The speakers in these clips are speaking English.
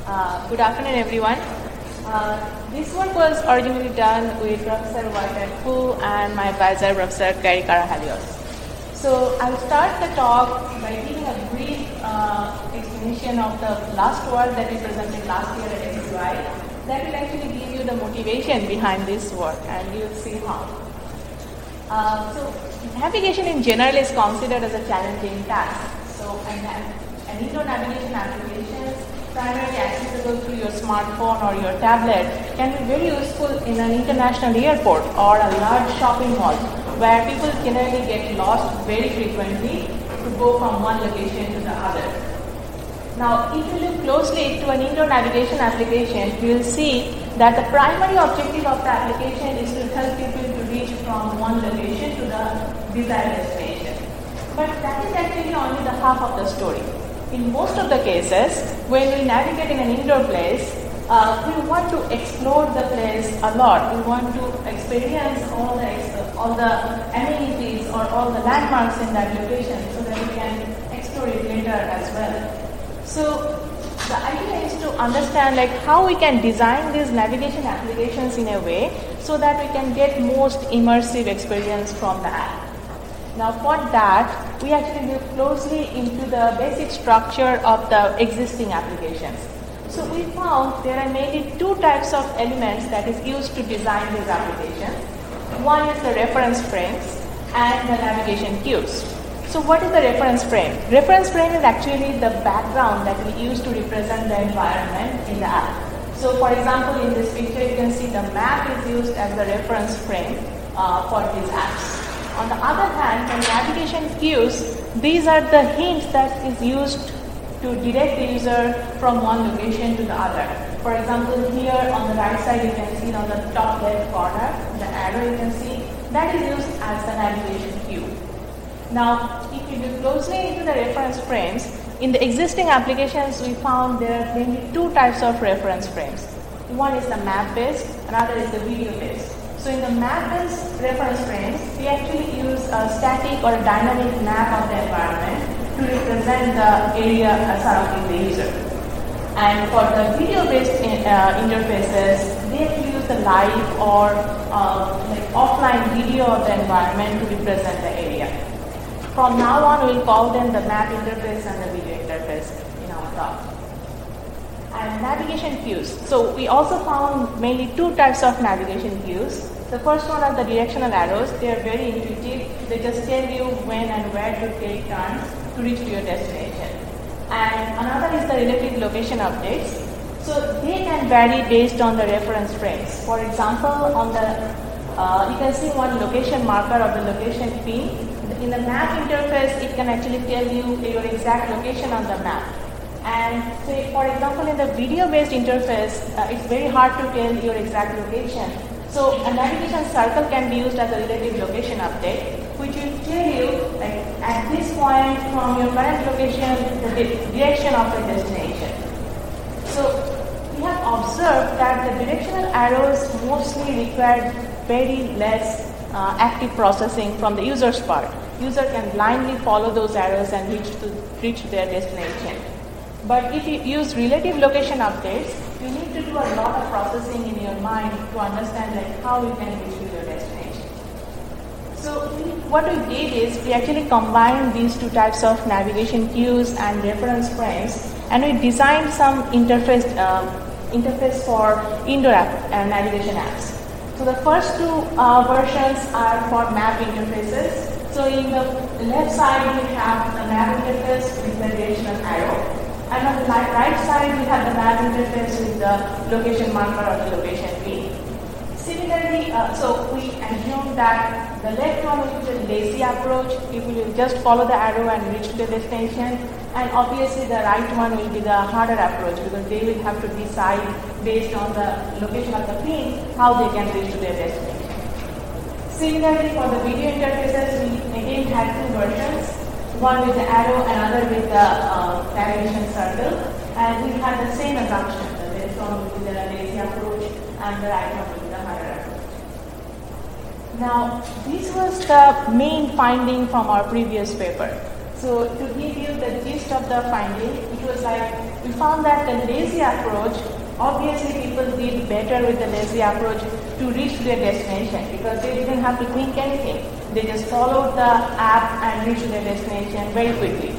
Good afternoon, everyone. This work was originally done with Professor Walter Fu and my advisor, Professor Gary Karahalios. So I'll start the talk by giving a brief explanation of the last work that we presented last year at SUI. That will actually give you the motivation behind this work, and you'll see how. So navigation in general is considered as a challenging task. So an indoor navigation applications primarily accessible through your smartphone or your tablet can be very useful in an international airport or a large shopping mall where people generally get lost very frequently to go from one location to the other. Now, if you look closely to an indoor navigation application, you will see that the primary objective of the application is to help people to reach from one location to the desired destination. But that is actually only the half of the story. In most of the cases, when we navigate in an indoor place, we want to explore the place a lot. We want to experience all the amenities or all the landmarks in that location so that we can explore it later as well. So the idea is to understand how we can design these navigation applications in a way so that we can get most immersive experience from the app. Now for that, we actually look closely into the basic structure of the existing applications. So we found there are mainly two types of elements that is used to design these applications. One is the reference frames and the navigation cues. So what is the reference frame? Reference frame is actually the background that we use to represent the environment in the app. So for example, in this picture you can see the map is used as the reference frame for these apps. On the other hand, the navigation cues, these are the hints that is used to direct the user from one location to the other. For example, here on the right side you can see on the top left corner, the arrow you can see, that is used as the navigation cue. Now, if you look closely into the reference frames, in the existing applications we found there are mainly two types of reference frames. One is the map-based, another is the video-based. So in the map-based reference frames, we actually use a static or a dynamic map of the environment to represent the area surrounding the user. And for the video-based interfaces, they actually use the live or offline video of the environment to represent the area. From now on, we'll call them the map interface and the video interface in our talk. And navigation cues. So we also found mainly two types of navigation cues. The first one are the directional arrows. They are very intuitive. They just tell you when and where to take turns to reach to your destination. And another is the relative location updates. So they can vary based on the reference frames. For example, on the you can see one location marker of the location pin. In the map interface, it can actually tell you your exact location on the map. And say, for example, in the video-based interface, it's very hard to tell your exact location. So a navigation circle can be used as a relative location update, which will tell you at this point from your current location the direction of the destination. So we have observed that the directional arrows mostly require very less active processing from the user's part. User can blindly follow those arrows and reach their destination. But if you use relative location updates, you need to do a lot of processing in your mind to understand how you can reach to your destination. So what we did is we actually combined these two types of navigation cues and reference frames, and we designed some interface for indoor navigation apps. So the first two versions are for map interfaces. So in the left side we have the map interface with the directional arrow. And on the right side, we have the map interface with the location marker or the location pin. Similarly, so we assume that the left one will be the lazy approach. People will just follow the arrow and reach to the destination. And obviously, the right one will be the harder approach because they will have to decide based on the location of the pin how they can reach to their destination. Similarly, for the video interfaces, we again had two versions. One with the arrow, another with the navigation circle, and we had the same assumption. The left one will be the lazy approach, and the right one will be the harder approach. Now, this was the main finding from our previous paper. So to give you the gist of the finding, it was like we found that the lazy approach, obviously people did better with the lazy approach to reach their destination because they didn't have to think anything. They just followed the app and reached their destination very quickly.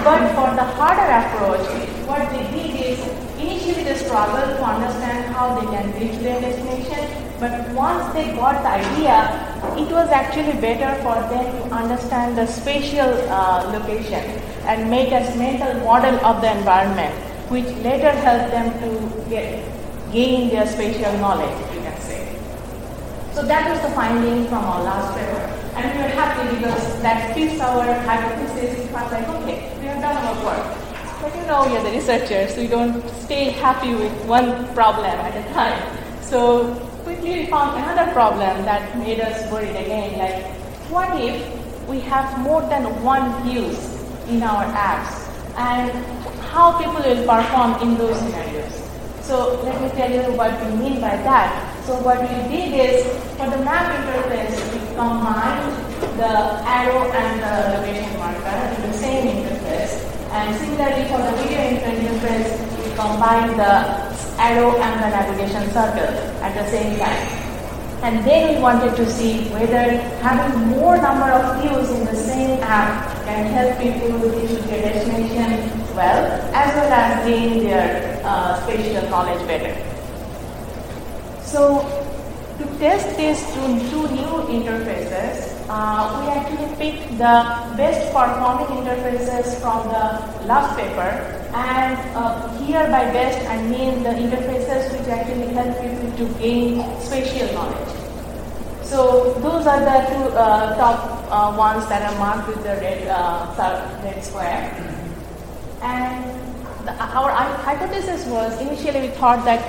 But for the harder approach, what they did is initially they struggled to understand how they can reach their destination, but once they got the idea, it was actually better for them to understand the spatial location and make a mental model of the environment, which later helped them to gain their spatial knowledge, you can say. So that was the finding from our last paper. And we were happy because that fits our hypothesis. It was like, okay, we have done our work. But you're the researchers, so you don't stay happy with one problem at a time. So quickly we found another problem that made us worried again, like what if we have more than one use in our apps and how people will perform in those scenarios. So let me tell you what we mean by that. So what we did is, for the map interface, we combined the arrow and the location marker in the same interface. And similarly for the video interface, we combined the arrow and the navigation circle at the same time. And then we wanted to see whether having more number of views in the same app can help people reach their destination well, as well as gain their spatial knowledge better. So to test these two new interfaces, we actually picked the best performing interfaces from the last paper, and here by best I mean the interfaces which actually help people to gain spatial knowledge. So those are the two top ones that are marked with the red square. And our hypothesis was, initially we thought that,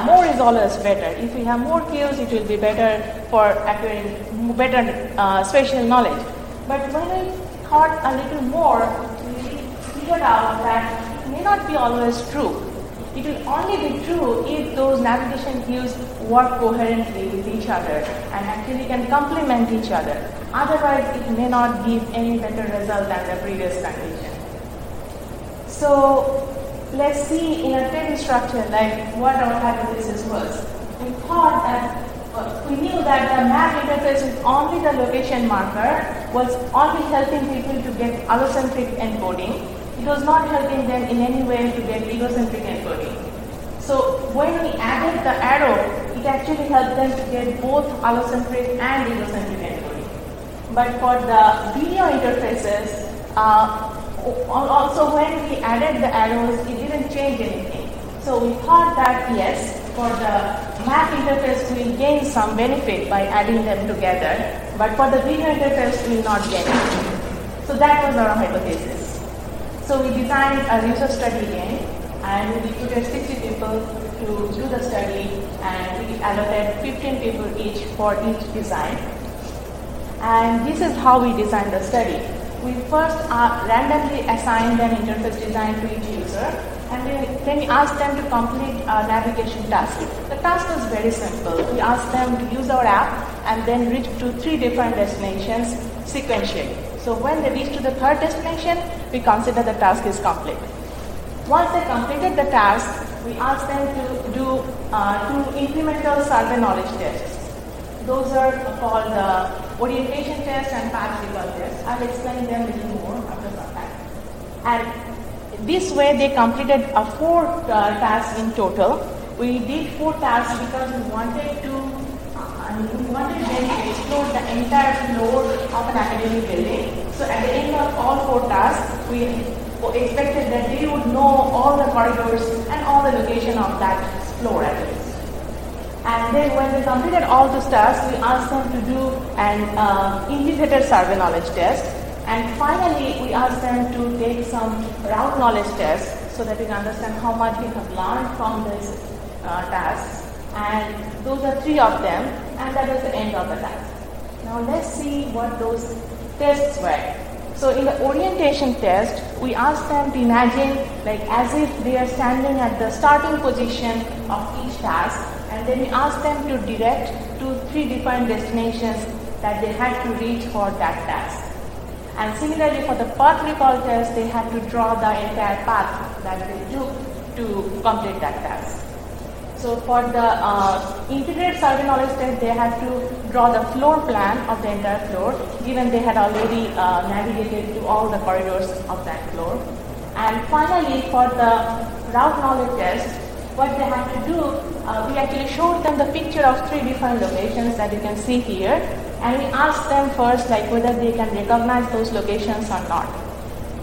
more is always better. If we have more cues, it will be better for acquiring better spatial knowledge. But when we thought a little more, we figured out that it may not be always true. It will only be true if those navigation cues work coherently with each other and actually can complement each other. Otherwise, it may not give any better result than the previous condition. So let's see in a tree structure like what our hypothesis was. We thought that we knew that the map interface with only the location marker was only helping people to get allocentric encoding. It was not helping them in any way to get egocentric encoding. So when we added the arrow, it actually helped them to get both allocentric and egocentric encoding. But for the video interfaces, also when we added the arrows, it didn't change anything. So we thought that yes, for the map interface we will gain some benefit by adding them together, but for the video interface we will not get it. So that was our hypothesis. So we designed a user study again, and we recruited 60 people to do the study, and we allocated 15 people each for each design. And this is how we designed the study. We first randomly assigned an interface design to each user, and then we asked them to complete a navigation task. The task was very simple. We asked them to use our app and then reach to 3 different destinations sequentially. So when they reach to the 3rd destination, we consider the task is complete. Once they completed the task, we asked them to do 2 incremental survey knowledge tests. Those are called the orientation test and path recall test. I'll explain them a little more after some time. And this way they completed 4 tasks in total. We did 4 tasks because we wanted them to explore the entire floor of an academic building. So at the end of all 4 tasks, we expected that they would know all the corridors and all the location of that floor at least. And then when they completed all those tasks, we asked them to do an integrated survey knowledge test. And finally, we asked them to take some route knowledge tests so that we can understand how much we have learned from this tasks. And those are 3 of them, and that was the end of the task. Now let's see what those tests were. So in the orientation test, we asked them to imagine like as if they are standing at the starting position of each task, and then we asked them to direct to 3 different destinations that they had to reach for that task. And similarly, for the path recall test, they had to draw the entire path that they took to complete that task. So for the integrated survey knowledge test, they had to draw the floor plan of the entire floor, given they had already navigated to all the corridors of that floor. And finally, for the route knowledge test, what they had to do, we actually showed them the picture of 3 different locations that you can see here, and we asked them first like whether they can recognize those locations or not.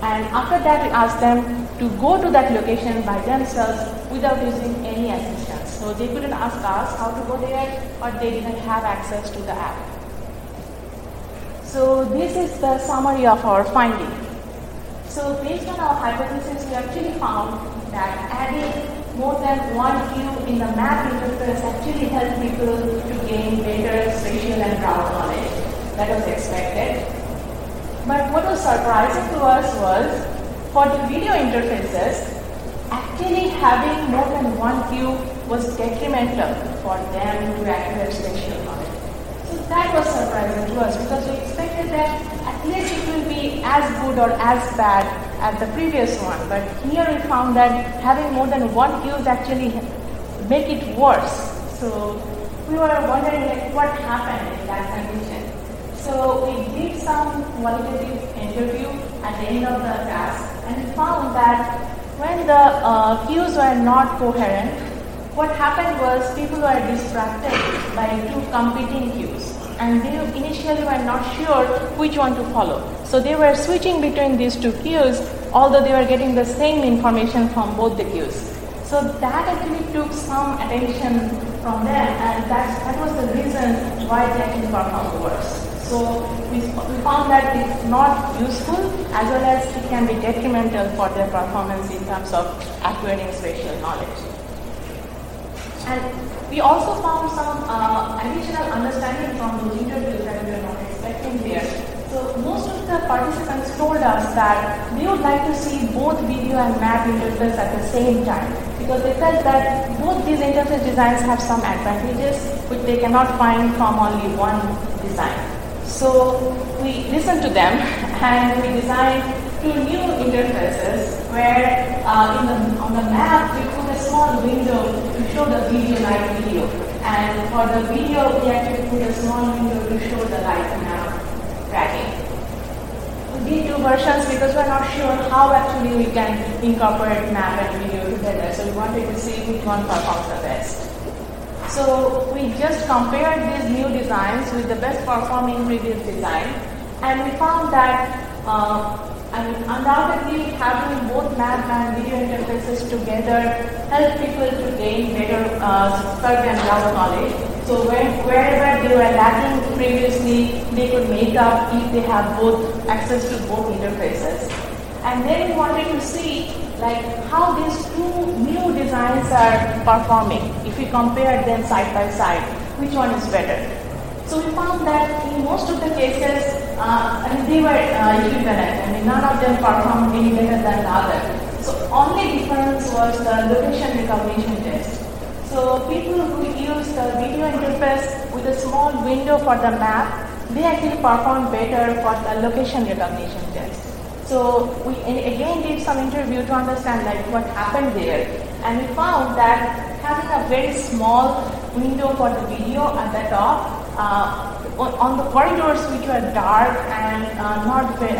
And after that, we asked them to go to that location by themselves without using any assistance. So they couldn't ask us how to go there, or they didn't have access to the app. So this is the summary of our finding. So based on our hypothesis, we actually found that adding more than one queue in the map interface actually helped people to gain better spatial and route knowledge. That was expected. But what was surprising to us was, for the video interfaces, actually having more than one queue was detrimental for them to acquire spatial knowledge. So that was surprising to us, because we expected that at least it will be as good or as bad as the previous one. But here we found that having more than one queue actually make it worse. So we were wondering like, what happened in that condition. So we did some qualitative interview at the end of the task, and we found that when the queues were not coherent, what happened was people were distracted by 2 competing queues, and they initially were not sure which one to follow. So they were switching between these 2 queues, although they were getting the same information from both the queues. So that actually took some attention from them, and that was the reason why they actually performed worse. So we found that it's not useful, as well as it can be detrimental for their performance in terms of acquiring spatial knowledge. And we also found some additional understanding from those interviews that we were not expecting there. So most of the participants told us that they would like to see both video and map interface at the same time, because they felt that both these interface designs have some advantages which they cannot find from only one design. So we listened to them and we designed 2 new interfaces where on the map we put a small window to show the video live video, and for the video we actually put a small window to show the live map tracking. We did 2 versions because we're not sure how actually we can incorporate map and video together, so we wanted to see which one performs the best. So we just compared these new designs with the best performing previous design, and we found that undoubtedly having both map and video interfaces together help people to gain better survey and route knowledge. So wherever they were lacking previously, they could make up if they have both access to both interfaces. And then we wanted to see like how these 2 new designs are performing. If we compare them side by side, which one is better? So we found that in most of the cases, they were equivalent. None of them performed any better than the other. So only difference was the location recognition test. So people who use the video interface with a small window for the map, they actually performed better for the location recognition test. So we again did some interview to understand like what happened there, and we found that having a very small window for the video at the top on the corridors which were dark and not very,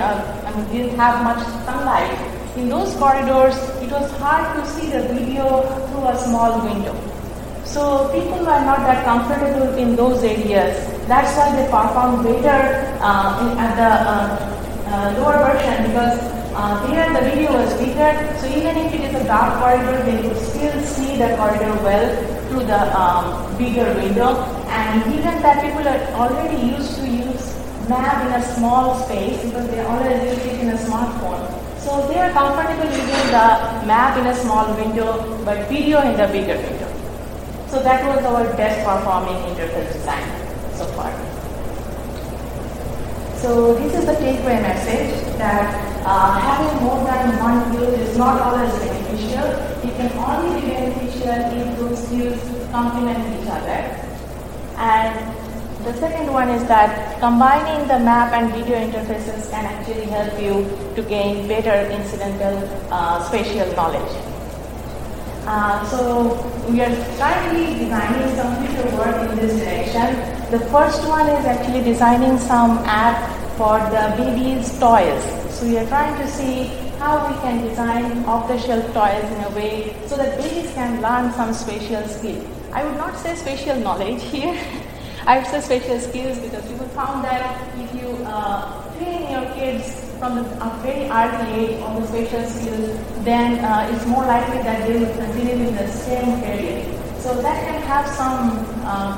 didn't have much sunlight. In those corridors, it was hard to see the video through a small window. So people were not that comfortable in those areas. That's why they performed better at the lower version, because here the video was bigger, so even if it is a dark corridor, they could still see the corridor well through the bigger window. And given that people are already used to use map in a small space, because they already use it in a smartphone, so they are comfortable using the map in a small window, but video in the bigger window. So that was our best performing interface design so far. So this is the takeaway message, that having more than one view is not always beneficial. It can only be beneficial if those views complement each other. And The second one is that combining the map and video interfaces can actually help you to gain better incidental spatial knowledge. So we are currently designing some future work in this direction. The first one is actually designing some app for the babies' toys. So we are trying to see how we can design off-the-shelf toys in a way so that babies can learn some spatial skill. I would not say spatial knowledge here. I would say spatial skills because people found that if you train your kids from a very early age on the spatial skills, then it's more likely that they will continue in the same area. So that can have some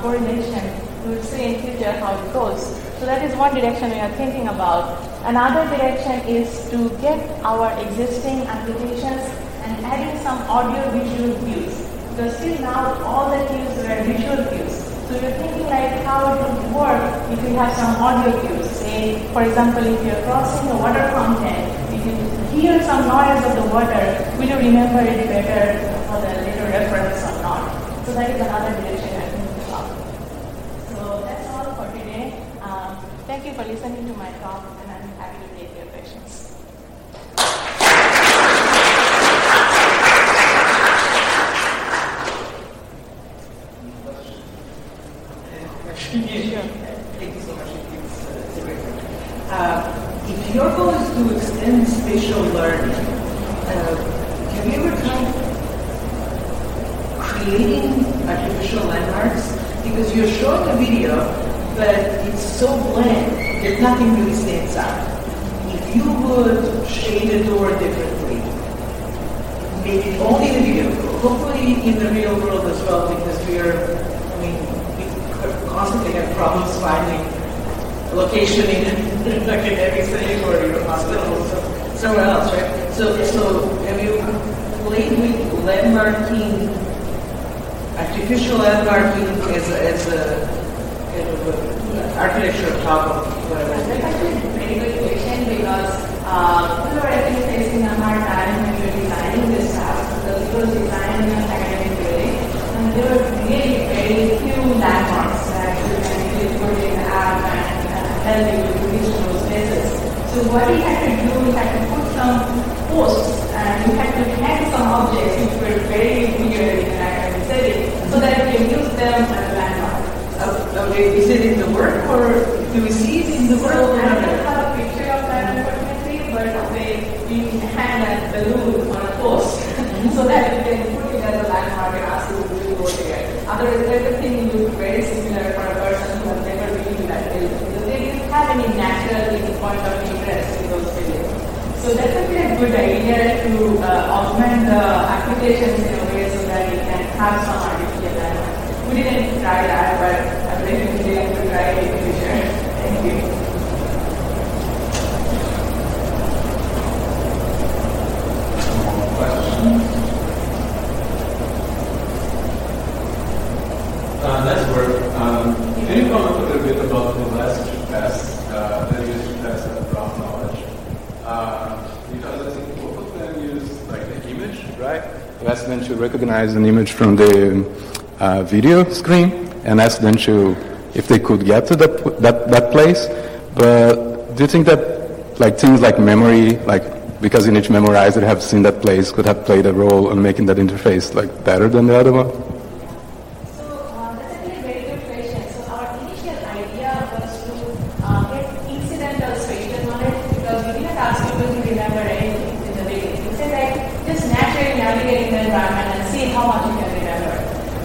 correlation. We will see in future how it goes. So that is one direction we are thinking about. Another direction is to get our existing applications and adding some audio-visual cues. Because till now, all the cues were visual cues. So you're thinking like how it would work if you have some audio cues. Say, for example, if you're crossing a water fountain, if you hear some noise of the water, will you remember it better for the later reference or not? So that is another direction I think about. So that's all for today. Thank you for listening to my talk, and I'm happy to take your questions. Sure. Thank you so much. It's a great one. If your goal is to extend spatial learning, have you ever tried creating artificial landmarks? Because you're showing a video, but it's so bland that nothing really stands out. If you would shade a door differently, maybe only in the video, hopefully in the real world as well, because we constantly have problems finding a location in an academic setting or your hospital or somewhere else, right? So have you played with landmarking, artificial landmarking as a kind of architecture on top of whatever? That's actually a very good question because we were actually facing a hard time when we were designing this task because it was designed in an academic building and there were really very few landmarks that you can actually put in the app and help you to reach those places. So what we had to do, we had to put some posts and we had to hang some objects which were very weird in an academic setting so that we can use them as a landmark. Okay, is it in the work or do we see it in the work? So I don't have a picture of that unfortunately, but we hang a balloon on a post so that we can put it as a landmark and ask you to go there. Otherwise, everything looks very similar for a person who has never been to that building because they didn't have any natural point of interest in those buildings. So that's actually a good idea to augment the applications in a way so that we can have some artificial landmarks. We didn't try that, but I'm definitely going to try it in the future. Thank you. Questions? Nice work. Can you comment a little bit about the last test, the user test of graph knowledge? Because I think both of them use like the image, right? You ask them to recognize an image from the video screen and ask them to if they could get to that place. But do you think that like things like memory, like because you need to memorize it, have seen that place, could have played a role in making that interface like better than the other one?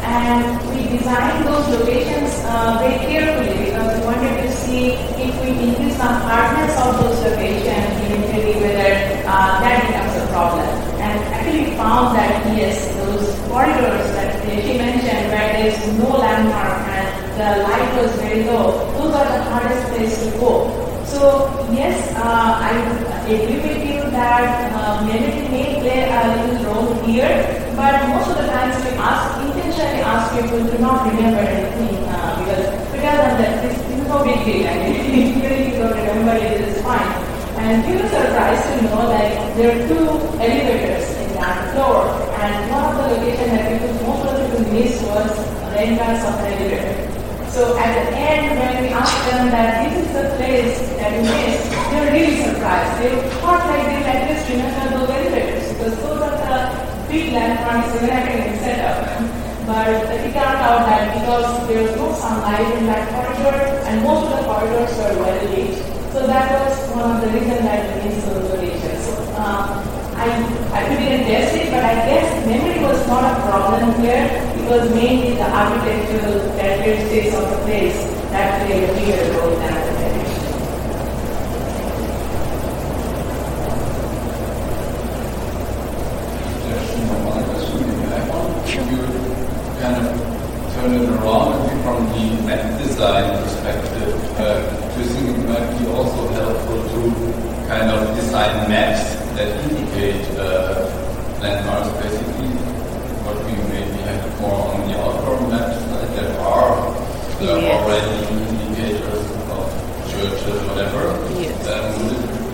And we designed those locations very carefully because we wanted to see if we increase some hardness of those locations, eventually whether that becomes a problem. And actually found that yes, those corridors that she mentioned where there is no landmark and the light was very low, those are the hardest places to go. So yes, I agree with you that memory may play a little role here, but most of the times we intentionally ask people to not remember anything because we tell them that this is no big deal. I mean, even if you don't remember it, it's fine. And we were surprised to know that there are two elevators in that floor, and one of the locations that most of the people missed was the entrance of the elevator. So So at the end, when we asked them that this is the place that you missed, they were really surprised. They thought like they would at least remember those elevators because those are the big landmarks in an academic setup. But it turned out that because there was no sunlight in that corridor and most of the corridors were well lit, so that was one of the reasons that we missed those locations. So I didn't test it, but I guess memory was not a problem here. It was mainly the architectural characteristics of the place that played a bigger role than the direction. You kind of turn it around and from the map design perspective, do you think it might be also helpful to kind of design maps that indicate landmarks, basically what we maybe have more on the outdoor maps, like there are already indicators of churches, whatever. Yes.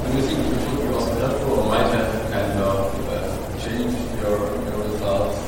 Do you think it would be also helpful or might have kind of changed your results?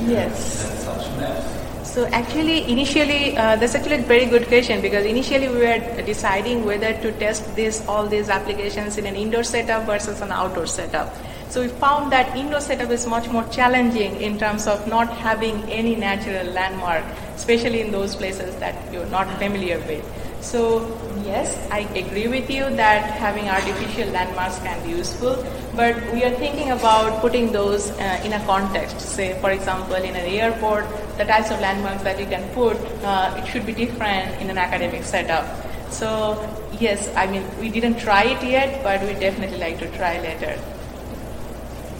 Yes. And such maps? So actually, initially, that's actually a very good question because initially we were deciding whether to test all these applications in an indoor setup versus an outdoor setup. So we found that indoor setup is much more challenging in terms of not having any natural landmark, especially in those places that you're not familiar with. So yes, I agree with you that having artificial landmarks can be useful, but we are thinking about putting those in a context. Say, for example, in an airport, the types of landmarks that you can put, it should be different in an academic setup. So yes, I mean, we didn't try it yet, but we definitely like to try later.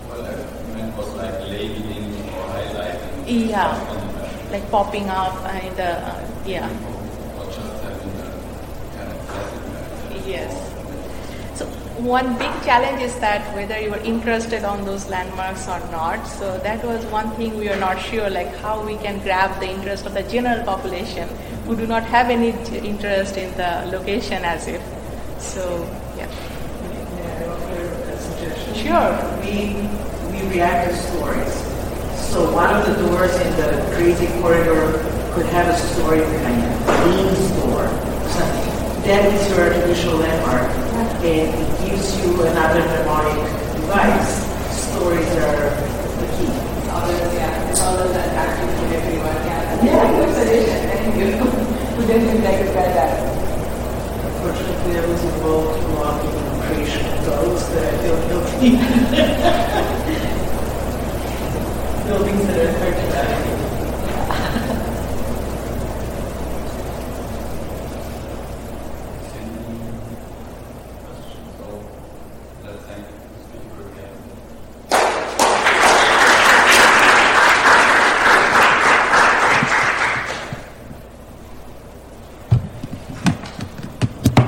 Well, I meant was like labeling or highlighting. Yeah, like popping up in the, yeah. Yes. So one big challenge is that whether you are interested on those landmarks or not. So that was one thing we are not sure, like how we can grab the interest of the general population who do not have any interest in the location as if. So, yeah. May I offer a suggestion? Sure. We react to stories. So one of the doors in the crazy corridor could have a story behind it. Bean store, something. That is your artificial landmark, and it gives you another mnemonic device. Stories are the key. It's always attractive to everyone. Yeah. Good suggestion. Thank you. We definitely like to try that. Unfortunately, I was involved a lot in the creation of those that I feel guilty. Buildings that are hard to